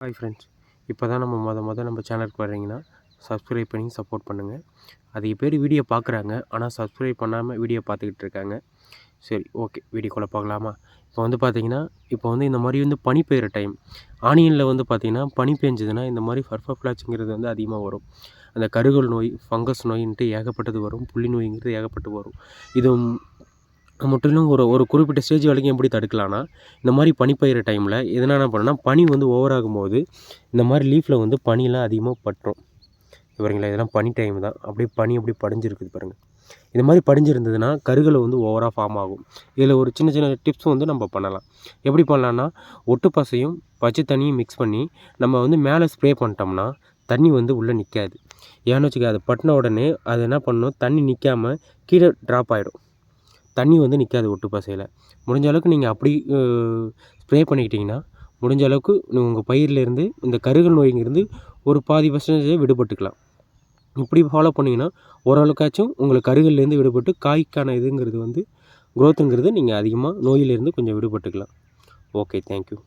Hi friends, இப்போ தான் நம்ம சேனலுக்கு வர்றீங்கன்னா சப்ஸ்கிரைப் பண்ணி சப்போர்ட் பண்ணுங்கள். அதிக பேர் வீடியோ பார்க்குறாங்க, ஆனால் சப்ஸ்கிரைப் பண்ணாமல் வீடியோ பார்த்துக்கிட்டு இருக்காங்க. சரி, ஓகே, வீடியோக்குள்ளே பார்க்கலாமா? இப்போ இந்த மாதிரி பனி பெய்கிற டைம் ஆனியனில் பார்த்தீங்கன்னா பனி பெஞ்சதுன்னா இந்த மாதிரி ஃபர்ஃபப்ளாச்சுங்கிறது அதிகமாக வரும். அந்த கருகல் நோய், ஃபங்கஸ் நோயின்ட்டு ஏகப்பட்டது வரும். புள்ளி நோய்ங்கிறது ஏகப்பட்டு வரும். இது முற்றிலும் ஒரு குறிப்பிட்ட ஸ்டேஜ் வரைக்கும் எப்படி தடுக்கலான்னா, இந்த மாதிரி பனி பெய்கிற டைமில் என்னென்ன பண்ணணும்னா, பனி ஓவராகும்போது இந்த மாதிரி லீஃபில் பனிலாம் அதிகமாக பட்டுரும். பாருங்களேன், இதெல்லாம் பனி டைம் தான். அப்படியே பனி அப்படியே படிஞ்சிருக்குது பாருங்கள். இந்த மாதிரி படிஞ்சிருந்ததுன்னா கருகளை ஓவராக ஃபார்ம் ஆகும். இதில் ஒரு சின்ன சின்ன டிப்ஸ் நம்ம பண்ணலாம். எப்படி பண்ணலான்னா, ஒட்டு பசையும் பச்சை தண்ணியும் மிக்ஸ் பண்ணி நம்ம மேலே ஸ்ப்ரே பண்ணிட்டோம்னா தண்ணி உள்ளே நிற்காது. ஏன்னு வச்சுக்க, அது பட்டின உடனே அது என்ன பண்ணணும், தண்ணி நிற்காமல் கீழே ட்ராப் ஆகிடும். தண்ணி நிற்காது ஒட்டு பசையில். முடிஞ்ச அளவுக்கு நீங்கள் அப்படி ஸ்ப்ரே பண்ணிக்கிட்டிங்கன்னா முடிஞ்ச அளவுக்கு உங்கள் பயிர்லேருந்து இந்த கருகல் நோய்ங்கிருந்து ஒரு 20% விடுபட்டுக்கலாம். இப்படி ஃபாலோ பண்ணிங்கன்னா ஓரளவுக்காச்சும் உங்களுக்கு கருகல்லேருந்து விடுபட்டு காய்க்கான இதுங்கிறது க்ரோத்துங்கிறது நீங்கள் அதிகமாக நோயிலேருந்து கொஞ்சம் விடுபட்டுக்கலாம். Okay, thank you.